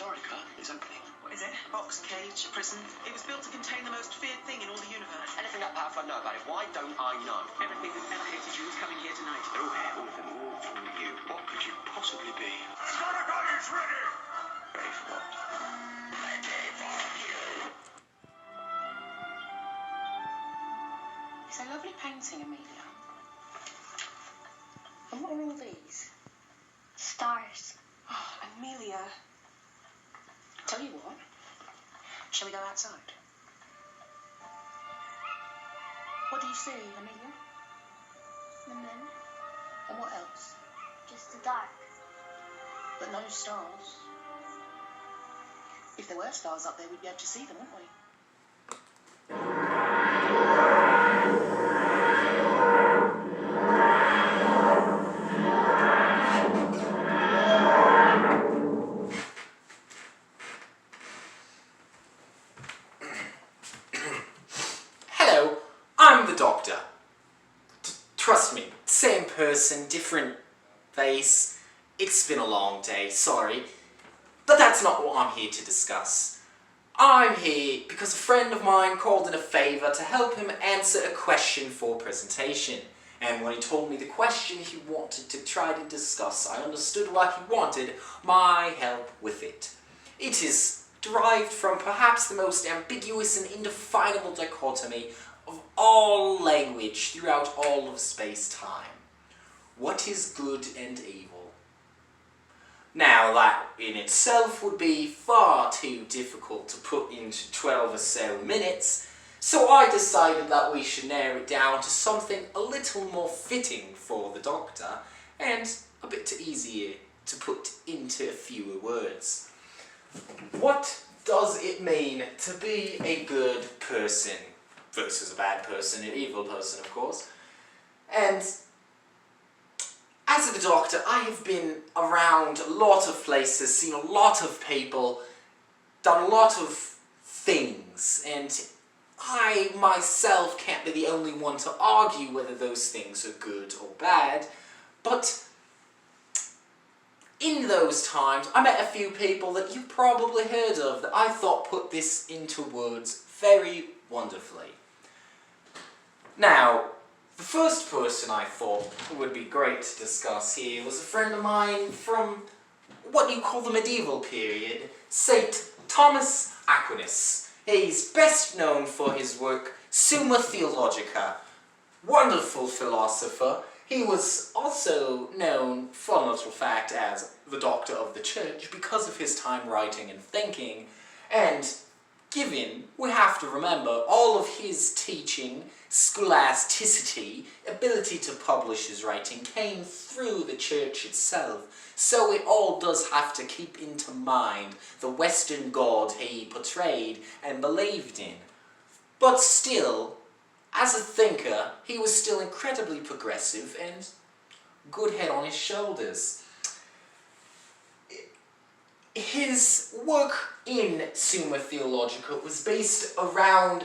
Antarctica is opening. What is it? Box, cage, prison? It was built to contain the most feared thing in all the universe. Anything that powerful I know about it, why don't I know? Everything that never hated you is coming here tonight. They're all here, all of them, all for you. What could you possibly be? Scattergun is ready! Ready for what? Ready for you! It's a lovely painting, Amelia. And what are all these? Stars. Oh, Amelia. Tell you what, shall we go outside? What do you see, Amelia? The moon. And what else? Just the dark. But no stars. If there were stars up there, we'd be able to see them, wouldn't we? I'm the Doctor. Trust me, same person, different face. It's been a long day, sorry. But that's not what I'm here to discuss. I'm here because a friend of mine called in a favour to help him answer a question for presentation. And when he told me the question he wanted to try to discuss, I understood why he wanted my help with it. It is derived from perhaps the most ambiguous and indefinable dichotomy of all language throughout all of space-time. What is good and evil? Now, that in itself would be far too difficult to put into 12 or so minutes, so I decided that we should narrow it down to something a little more fitting for the Doctor, and a bit easier to put into fewer words. What does it mean to be a good person? Versus a bad person, an evil person, of course. And as the Doctor, I have been around a lot of places, seen a lot of people, done a lot of things, and I myself can't be the only one to argue whether those things are good or bad, but in those times, I met a few people that you probably heard of that I thought put this into words very wonderfully. Now, the first person I thought would be great to discuss here was a friend of mine from what you call the medieval period, St. Thomas Aquinas. He's best known for his work Summa Theologica. Wonderful philosopher. He was also known, fun little fact, as the Doctor of the Church because of his time writing and thinking, and given, we have to remember, all of his teaching, scholasticity, ability to publish his writing came through the church itself, so it all does have to keep into mind the Western God he portrayed and believed in. But still, as a thinker, he was still incredibly progressive and good head on his shoulders. His work in Summa Theologica was based around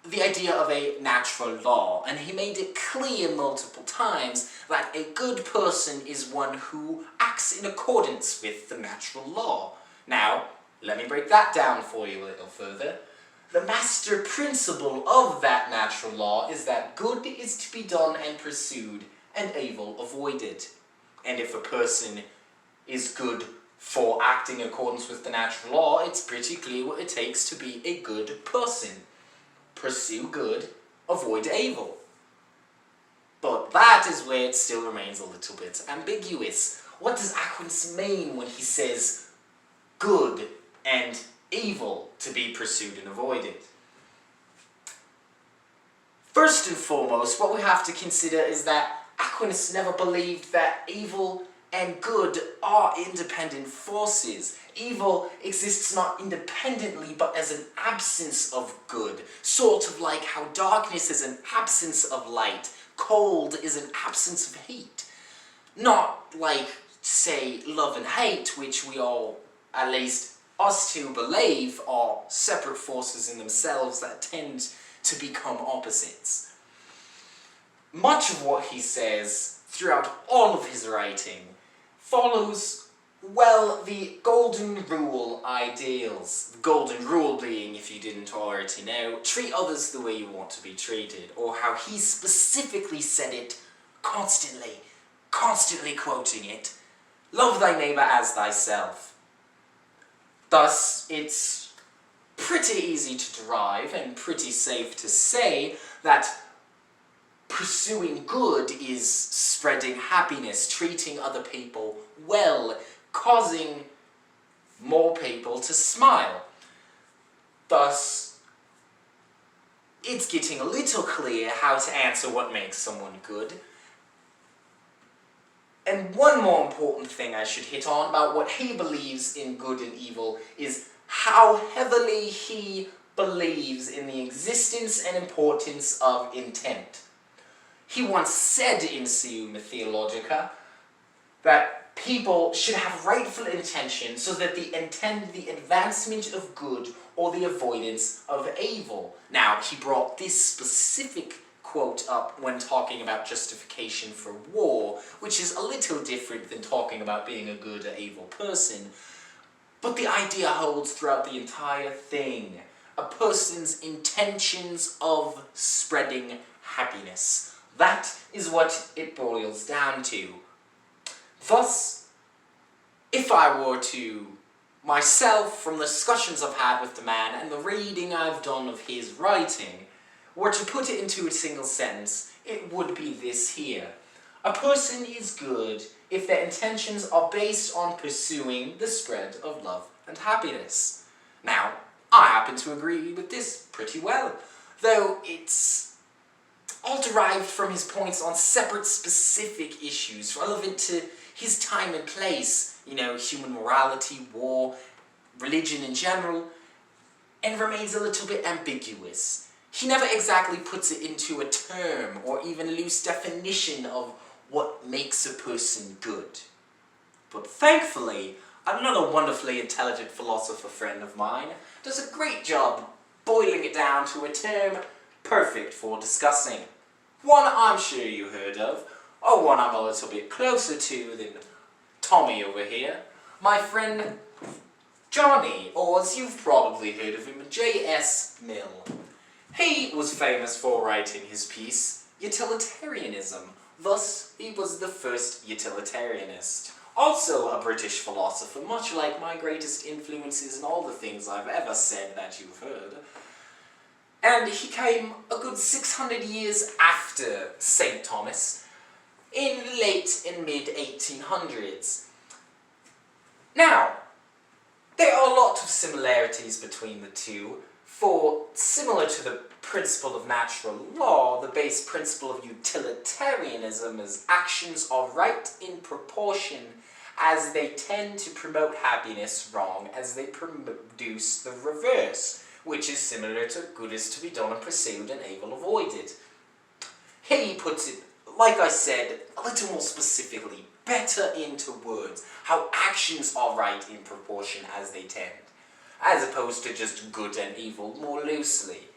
the idea of a natural law, and he made it clear multiple times that a good person is one who acts in accordance with the natural law. Now, let me break that down for you a little further. The master principle of that natural law is that good is to be done and pursued, and evil avoided. And if a person is good for acting in accordance with the natural law, it's pretty clear what it takes to be a good person. Pursue good, avoid evil. But that is where it still remains a little bit ambiguous. What does Aquinas mean when he says good and evil to be pursued and avoided? First and foremost, what we have to consider is that Aquinas never believed that evil and good are independent forces. Evil exists not independently, but as an absence of good. Sort of like how darkness is an absence of light, cold is an absence of heat. Not like, say, love and hate, which we all, at least us two, believe are separate forces in themselves that tend to become opposites. Much of what he says throughout all of his writing follows Well, the golden rule ideals. The golden rule being, if you didn't already know, treat others the way you want to be treated, or how he specifically said it, constantly quoting it, love thy neighbour as thyself. Thus, it's pretty easy to derive and pretty safe to say that pursuing good is spreading happiness, treating other people well, causing more people to smile. Thus, it's getting a little clear how to answer what makes someone good. And one more important thing I should hit on about what he believes in good and evil is how heavily he believes in the existence and importance of intent. He once said in Summa Theologica that people should have rightful intention so that they intend the advancement of good or the avoidance of evil. Now, he brought this specific quote up when talking about justification for war, which is a little different than talking about being a good or evil person. But the idea holds throughout the entire thing. A person's intentions of spreading happiness. That is what it boils down to. Thus, if I were to, myself, from the discussions I've had with the man and the reading I've done of his writing, were to put it into a single sentence, it would be this here. A person is good if their intentions are based on pursuing the spread of love and happiness. Now, I happen to agree with this pretty well, though it's all derived from his points on separate specific issues relevant to his time and place, human morality, war, religion in general, and remains a little bit ambiguous. He never exactly puts it into a term or even a loose definition of what makes a person good. But thankfully, another wonderfully intelligent philosopher friend of mine does a great job boiling it down to a term perfect for discussing. One I'm sure you heard of, or one I'm a little bit closer to than Tommy over here. My friend Johnny, or as you've probably heard of him, J.S. Mill. He was famous for writing his piece, Utilitarianism. Thus, he was the first utilitarianist. Also a British philosopher, much like my greatest influences in all the things I've ever said that you've heard. And he came a good 600 years after St. Thomas, in late and mid-1800s. Now, there are a lot of similarities between the two, for similar to the principle of natural law, the base principle of utilitarianism is actions are right in proportion as they tend to promote happiness, wrong as they produce the reverse, which is similar to good is to be done and pursued and evil avoided. He puts it, like I said, a little more specifically, better into words, how actions are right in proportion as they tend, as opposed to just good and evil more loosely.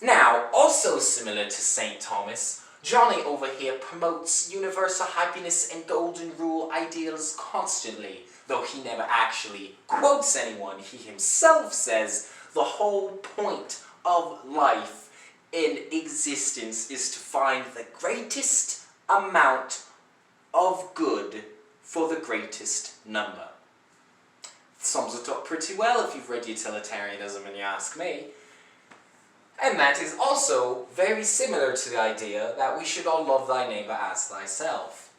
Now, also similar to St. Thomas, Johnny over here promotes universal happiness and golden rule ideals constantly, though he never actually quotes anyone. He himself says the whole point of life in existence is to find the greatest amount of good for the greatest number. Sums it up pretty well if you've read utilitarianism and you ask me. And that is also very similar to the idea that we should all love thy neighbour as thyself.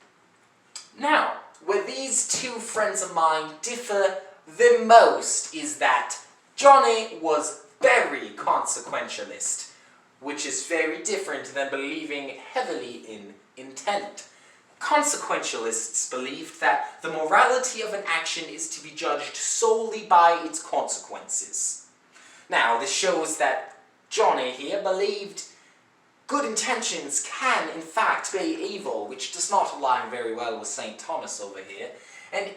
Now, where these two friends of mine differ the most is that Johnny was very consequentialist, which is very different than believing heavily in intent. Consequentialists believed that the morality of an action is to be judged solely by its consequences. Now, this shows that Johnny here believed good intentions can, in fact, be evil, which does not align very well with St. Thomas over here. And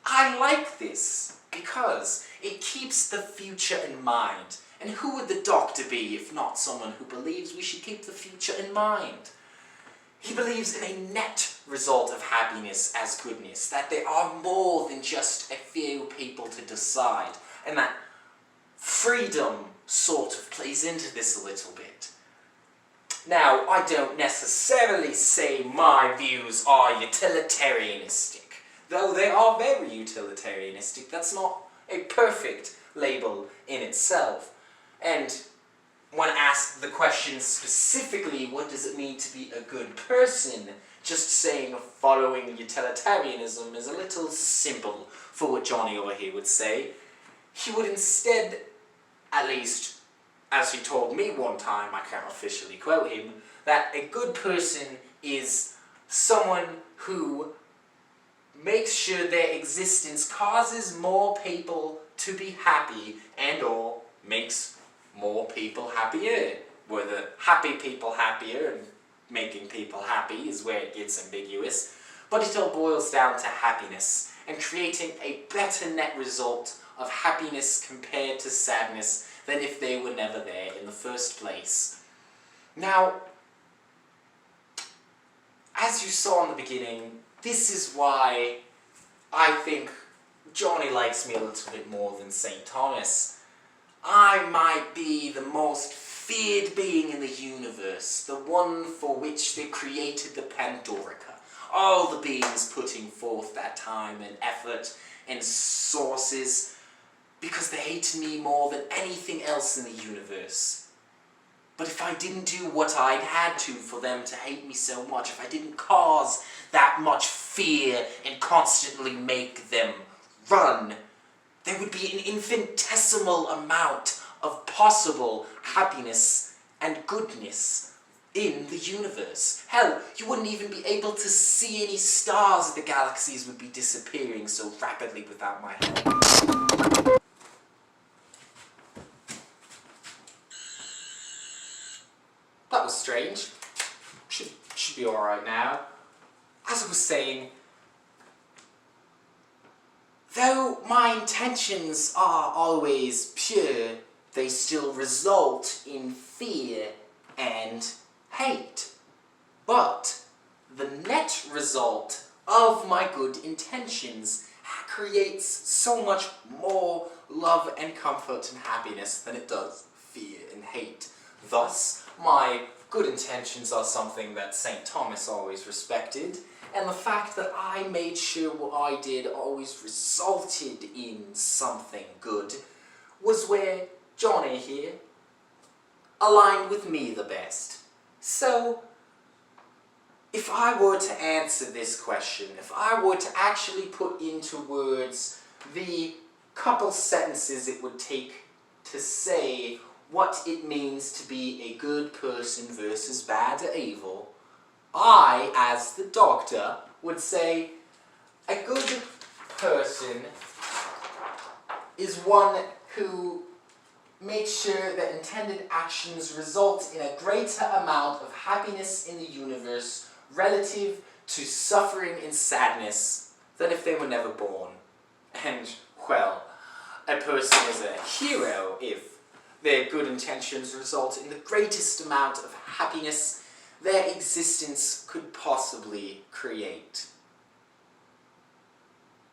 I like this because it keeps the future in mind. And who would the doctor be if not someone who believes we should keep the future in mind? He believes in a net result of happiness as goodness, that there are more than just a few people to decide, and that freedom sort of plays into this a little bit. Now, I don't necessarily say my views are utilitarianistic, though they are very utilitarianistic. That's not a perfect label in itself. And when asked the question specifically, what does it mean to be a good person, just saying following utilitarianism is a little simple for what Johnny over here would say. He would instead, at least as he told me one time, I can't officially quote him, that a good person is someone who makes sure their existence causes more people to be happy and or makes more people happier. Whether happy people happier and making people happy is where it gets ambiguous, but it all boils down to happiness and creating a better net result of happiness compared to sadness than if they were never there in the first place. Now, as you saw in the beginning, this is why I think Johnny likes me a little bit more than St. Thomas. I might be the most feared being in the universe, the one for which they created the Pandorica. All the beings putting forth that time and effort and sources because they hated me more than anything else in the universe. But if I didn't do what I'd had to for them to hate me so much, if I didn't cause that much fear and constantly make them run, there would be an infinitesimal amount of possible happiness and goodness in the universe. Hell, you wouldn't even be able to see any stars. The galaxies would be disappearing so rapidly without my help. That was strange. Should be alright now. As I was saying, though my intentions are always pure, they still result in fear and hate. But the net result of my good intentions creates so much more love and comfort and happiness than it does fear and hate. Thus, my good intentions are something that St. Thomas always respected, and the fact that I made sure what I did always resulted in something good was where Johnny here aligned with me the best. So, if I were to answer this question, if I were to actually put into words the couple sentences it would take to say what it means to be a good person versus bad or evil, I, as the doctor, would say a good person is one who makes sure that intended actions result in a greater amount of happiness in the universe relative to suffering and sadness than if they were never born. And, well, a person is a hero if their good intentions result in the greatest amount of happiness their existence could possibly create.